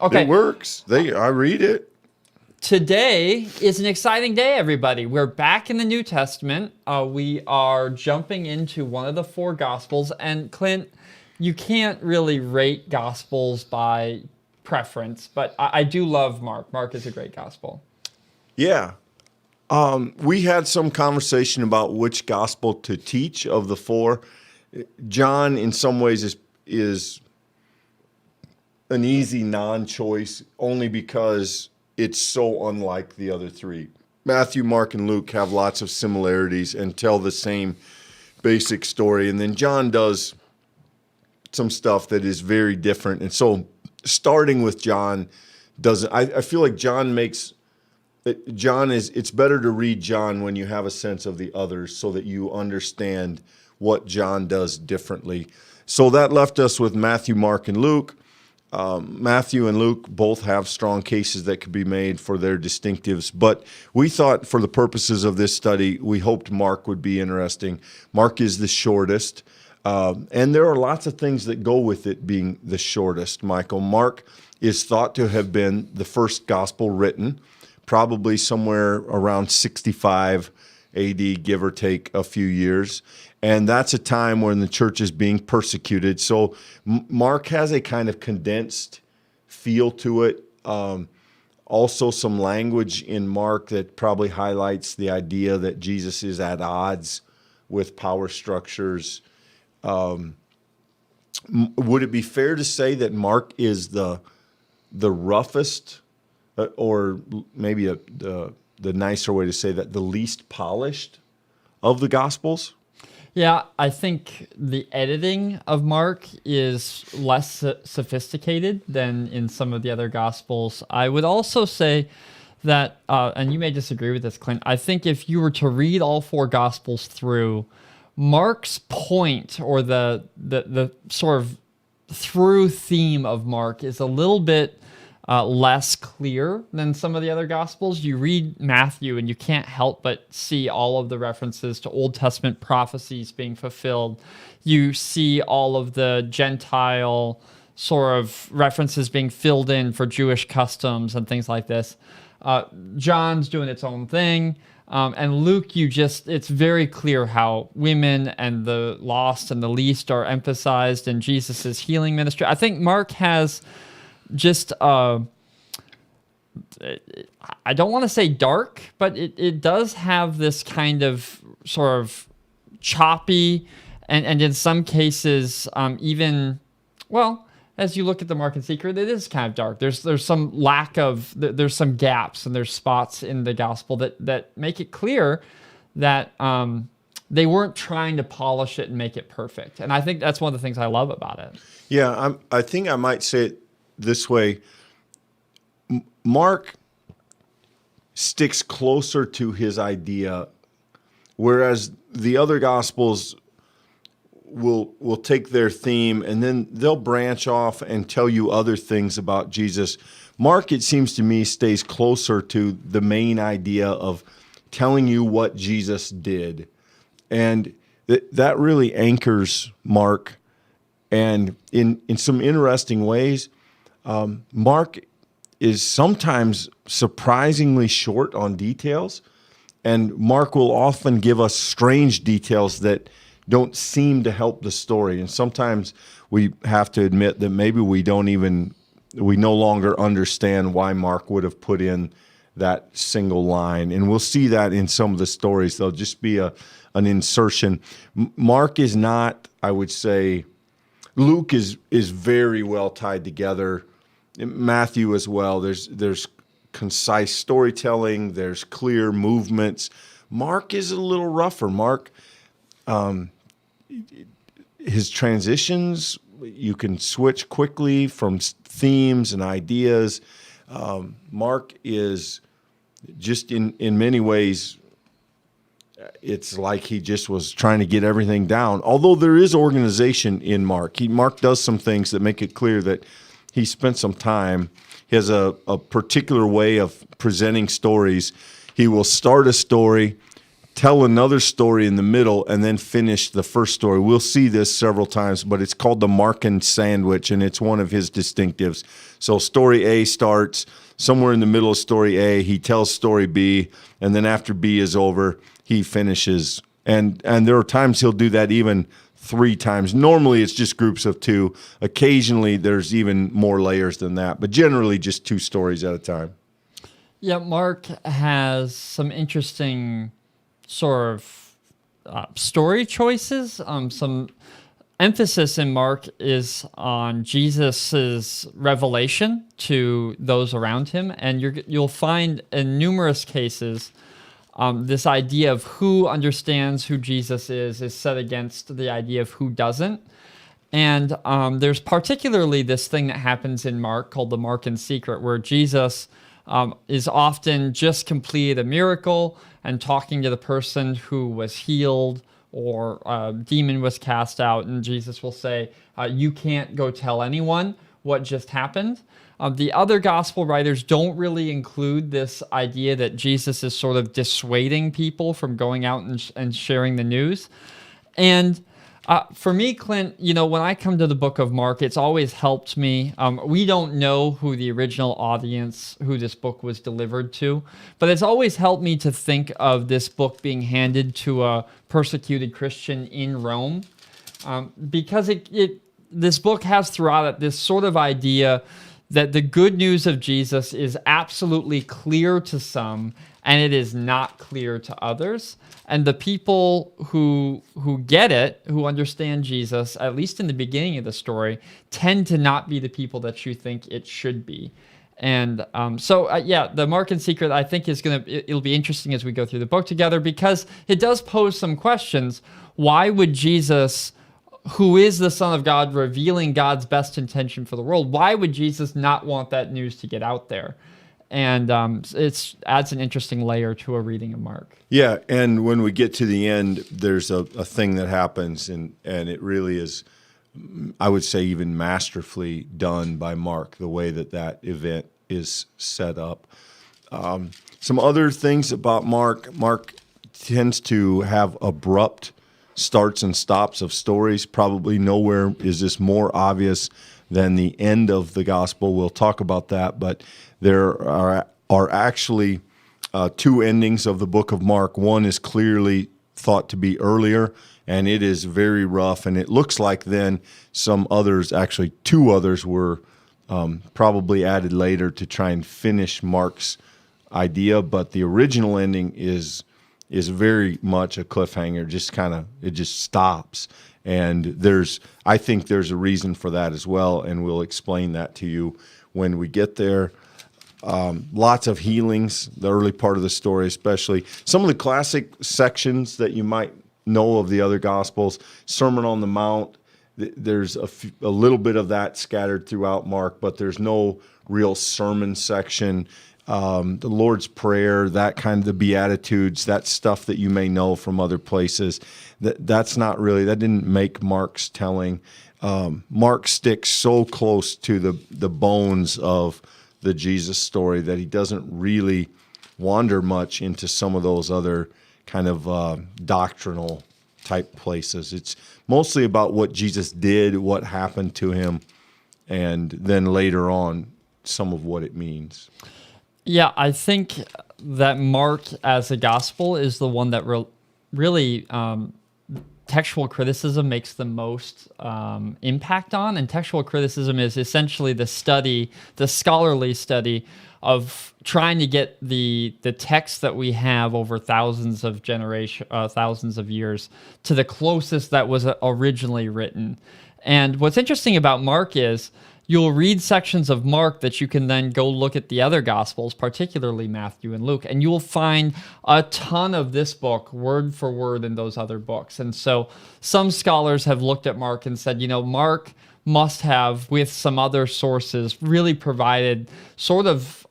Okay. It works. I read it. Today is an exciting day, everybody. We're back in the New Testament. We are jumping into one of the four Gospels. And Clint, you can't really rate Gospels by preference, but I do love Mark. Mark is a great Gospel. Yeah. We had some conversation about which Gospel to teach of the four. John, in some ways, is an easy non-choice only because it's so unlike the other three. Matthew, Mark, and Luke have lots of similarities and tell the same basic story. And then John does some stuff that is very different. And so starting with John doesn't, I feel like it's better to read John when you have a sense of the others so that you understand what John does differently. So that left us with Matthew, Mark, and Luke. Matthew and Luke both have strong cases that could be made for their distinctives, but we thought for the purposes of this study, we hoped Mark would be interesting. Mark is the shortest, and there are lots of things that go with it being the shortest, Michael. Mark is thought to have been the first gospel written, probably somewhere around 65 AD, give or take a few years. And that's a time when the church is being persecuted. So Mark has a kind of condensed feel to it. Also some language in Mark that probably highlights the idea that Jesus is at odds with power structures. Would it be fair to say that Mark is the roughest, or maybe the nicer way to say that, the least polished of the Gospels? Yeah, I think the editing of Mark is less sophisticated than in some of the other Gospels. I would also say that, and you may disagree with this, Clint, I think if you were to read all four Gospels through, Mark's point, or the sort of through theme of Mark, is a little bit less clear than some of the other Gospels. You read Matthew and you can't help but see all of the references to Old Testament prophecies being fulfilled. You see all of the Gentile sort of references being filled in for Jewish customs and things like this. John's doing its own thing. And Luke, it's very clear how women and the lost and the least are emphasized in Jesus's healing ministry. I think Mark has just, I don't want to say dark, but it does have this kind of sort of choppy and in some cases even, well, as you look at the Mark and Secret, it is kind of dark. There's some there's some gaps and there's spots in the gospel that make it clear that they weren't trying to polish it and make it perfect. And I think that's one of the things I love about it. Yeah, I think I might say it this way. Mark sticks closer to his idea, whereas the other Gospels will take their theme and then they'll branch off and tell you other things about Jesus. Mark, it seems to me, stays closer to the main idea of telling you what Jesus did. And that really anchors Mark. And in some interesting ways, Mark is sometimes surprisingly short on details, and Mark will often give us strange details that don't seem to help the story. And sometimes we have to admit that maybe we no longer understand why Mark would have put in that single line. And we'll see that in some of the stories. There'll just be an insertion. Mark is not, I would say, Luke is very well tied together. Matthew as well. There's concise storytelling. There's clear movements. Mark is a little rougher. Mark, his transitions, you can switch quickly from themes and ideas. Mark is just in many ways, it's like he just was trying to get everything down. Although there is organization in Mark. Mark does some things that make it clear that he spent some time. He has a particular way of presenting stories. He will start a story, tell another story in the middle, and then finish the first story. We'll see this several times, but it's called the Markan sandwich, and it's one of his distinctives. So story A starts somewhere in the middle of story A. He tells story B, and then after B is over, he finishes. And there are times he'll do that even 3 times. Normally, it's just groups of 2. Occasionally, there's even more layers than that, but generally just 2 stories at a time. Yeah, Mark has some interesting sort of story choices. Some emphasis in Mark is on Jesus's revelation to those around him, and you'll find in numerous cases this idea of who understands who Jesus is set against the idea of who doesn't. And there's particularly this thing that happens in Mark called the Markan secret, where Jesus is often just completed a miracle and talking to the person who was healed or a demon was cast out, and Jesus will say, you can't go tell anyone what just happened. The other gospel writers don't really include this idea that Jesus is sort of dissuading people from going out and sharing the news. And for me, Clint, when I come to the book of Mark, it's always helped me. We don't know who the original audience, who this book was delivered to, but it's always helped me to think of this book being handed to a persecuted Christian in Rome, because this book has throughout it this sort of idea that the good news of Jesus is absolutely clear to some, and it is not clear to others. And the people who get it, who understand Jesus, at least in the beginning of the story, tend to not be the people that you think it should be. And the Markan secret, I think, it'll be interesting as we go through the book together, because it does pose some questions. Why would Jesus, who is the Son of God, revealing God's best intention for the world, why would Jesus not want that news to get out there? And it adds an interesting layer to a reading of Mark. Yeah, and when we get to the end, there's a thing that happens, and it really is, I would say, even masterfully done by Mark, the way that event is set up. Some other things about Mark tends to have abrupt starts and stops of stories. Probably nowhere is this more obvious than the end of the gospel. We'll talk about that, but there are actually 2 endings of the book of Mark. One is clearly thought to be earlier, and it is very rough, and it looks like then some others, actually 2 others, were probably added later to try and finish Mark's idea, but the original ending is very much a cliffhanger. It just stops. And I think there's a reason for that as well, and we'll explain that to you when we get there. Lots of healings, the early part of the story especially. Some of the classic sections that you might know of the other Gospels, Sermon on the Mount, there's a little bit of that scattered throughout Mark, but there's no real sermon section. The Lord's Prayer, that kind of the Beatitudes, that stuff that you may know from other places, that didn't make Mark's telling. Mark sticks so close to the bones of the Jesus story that he doesn't really wander much into some of those other kind of doctrinal type places. It's mostly about what Jesus did, what happened to him, and then later on, some of what it means. Yeah, I think that Mark as a gospel is the one that really textual criticism makes the most impact on. And textual criticism is essentially the scholarly study of trying to get the text that we have over thousands of years to the closest that was originally written. And what's interesting about Mark is you'll read sections of Mark that you can then go look at the other Gospels, particularly Matthew and Luke, and you'll find a ton of this book word for word in those other books. And so some scholars have looked at Mark and said, Mark must have, with some other sources, really provided sort of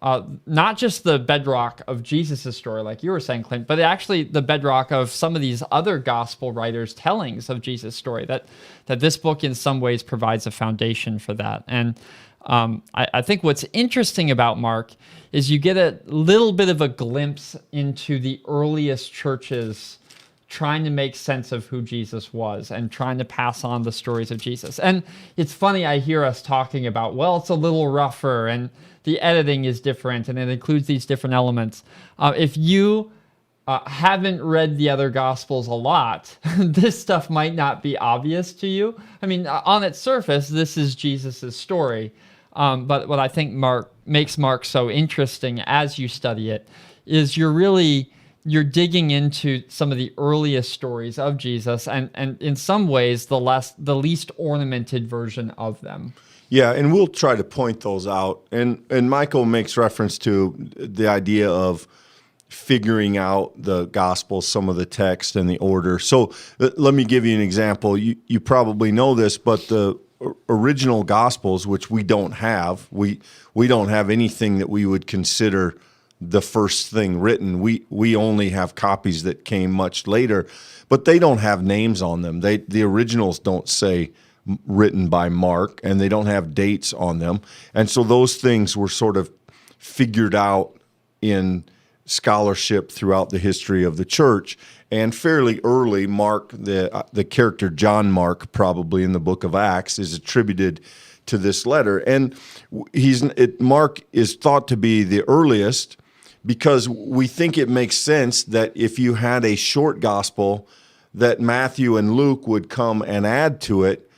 not just the bedrock of Jesus' story, like you were saying, Clint, but actually the bedrock of some of these other gospel writers' tellings of Jesus' story, that this book in some ways provides a foundation for that. And I think what's interesting about Mark is you get a little bit of a glimpse into the earliest church's trying to make sense of who Jesus was and trying to pass on the stories of Jesus. And it's funny, I hear us talking about, well, it's a little rougher and the editing is different and it includes these different elements. If you haven't read the other Gospels a lot, this stuff might not be obvious to you. I mean, on its surface, this is Jesus's story. But what I think makes Mark so interesting as you study it is you're digging into some of the earliest stories of Jesus, and in some ways the least ornamented version of them. Yeah, and we'll try to point those out. And Michael makes reference to the idea of figuring out the gospel, some of the text and the order. So let me give you an example. You probably know this, but the original gospels, which we don't have, we don't have anything that we would consider the first thing written. We only have copies that came much later, but they don't have names on them. The originals don't say written by Mark, and they don't have dates on them. And so those things were sort of figured out in scholarship throughout the history of the church. And fairly early, Mark, the character John Mark, probably in the book of Acts, is attributed to this letter. And Mark is thought to be the earliest because we think it makes sense that if you had a short gospel, that Matthew and Luke would come and add to it,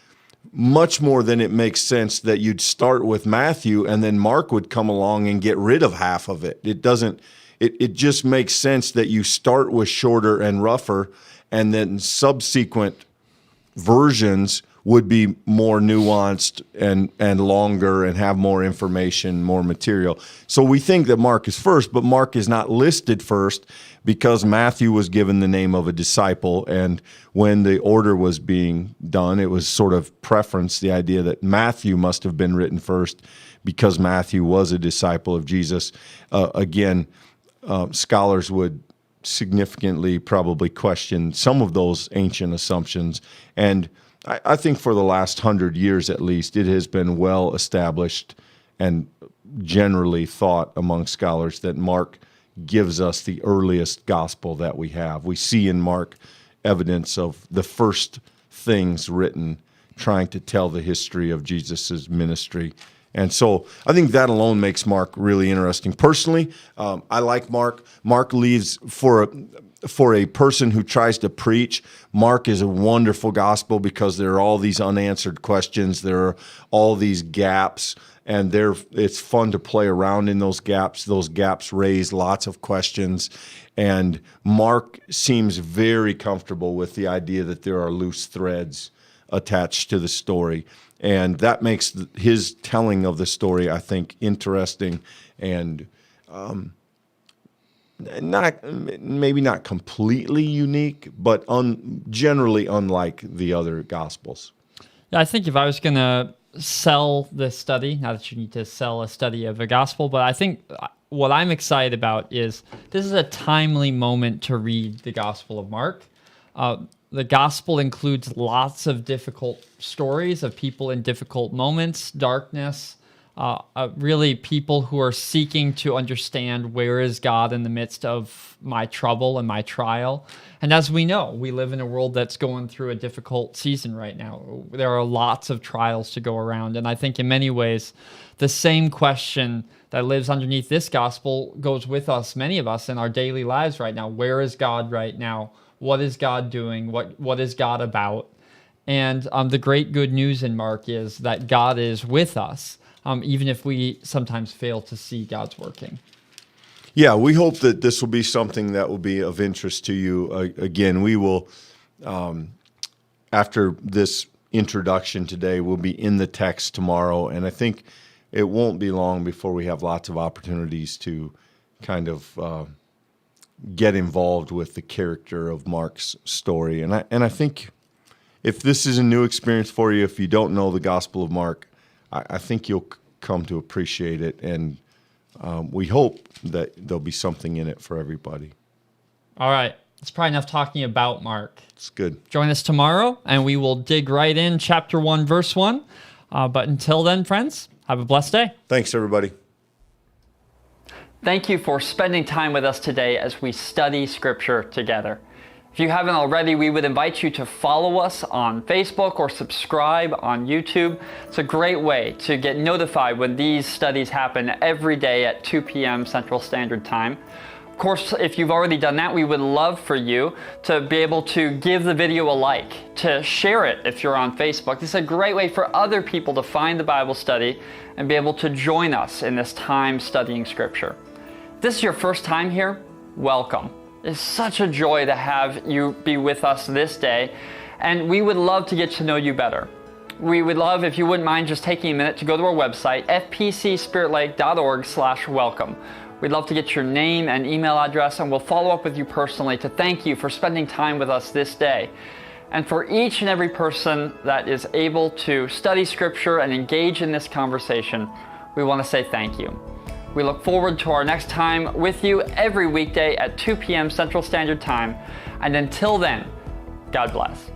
much more than it makes sense that you'd start with Matthew and then Mark would come along and get rid of half of it. It just makes sense that you start with shorter and rougher, and then subsequent versions would be more nuanced and longer and have more information, more material. So we think that Mark is first, but Mark is not listed first because Matthew was given the name of a disciple, and when the order was being done, it was sort of preference, the idea that Matthew must have been written first because Matthew was a disciple of Jesus. Scholars would significantly probably question some of those ancient assumptions. And I think for the last 100 years at least, it has been well established and generally thought among scholars that Mark gives us the earliest gospel that we have. We see in Mark evidence of the first things written trying to tell the history of Jesus's ministry. And so I think that alone makes Mark really interesting. Personally, I like Mark. Mark leaves for a person who tries to preach. Mark is a wonderful gospel because there are all these unanswered questions. There are all these gaps, and it's fun to play around in those gaps. Those gaps raise lots of questions. And Mark seems very comfortable with the idea that there are loose threads attached to the story. And that makes his telling of the story, I think, interesting and maybe not completely unique, but generally unlike the other Gospels. Yeah, I think if I was going to sell this study, not that you need to sell a study of a gospel, but I think what I'm excited about is this is a timely moment to read the Gospel of Mark. The gospel includes lots of difficult stories of people in difficult moments, darkness, really people who are seeking to understand where is God in the midst of my trouble and my trial. And as we know, we live in a world that's going through a difficult season right now. There are lots of trials to go around. And I think in many ways, the same question that lives underneath this gospel goes with us, many of us, in our daily lives right now. Where is God right now? What is God doing? What is God about? And the great good news in Mark is that God is with us, even if we sometimes fail to see God's working. Yeah, we hope that this will be something that will be of interest to you. Again, we will, after this introduction today, we'll be in the text tomorrow, and I think it won't be long before we have lots of opportunities to kind of get involved with the character of Mark's story. And I think if this is a new experience for you, if you don't know the Gospel of Mark, I think you'll come to appreciate it. And we hope that there'll be something in it for everybody. All right. It's probably enough talking about Mark. It's good. Join us tomorrow, and we will dig right in, chapter 1, verse 1. But until then, friends, have a blessed day. Thanks, everybody. Thank you for spending time with us today as we study Scripture together. If If you haven't already, we would invite you to follow us on Facebook or subscribe on YouTube. It's a great way to get notified when these studies happen every day at 2 p.m. Central Standard Time. Of course, if you've already done that, we would love for you to be able to give the video a like, to share it if you're on Facebook. This is a great way for other people to find the Bible study and be able to join us in this time studying Scripture. If this is your first time here, welcome. It's such a joy to have you be with us this day, and we would love to get to know you better. We would love if you wouldn't mind just taking a minute to go to our website, fpcspiritlake.org/welcome. We'd love to get your name and email address, and we'll follow up with you personally to thank you for spending time with us this day. And for each and every person that is able to study Scripture and engage in this conversation, we want to say thank you. We look forward to our next time with you every weekday at 2 p.m. Central Standard Time. And until then, God bless.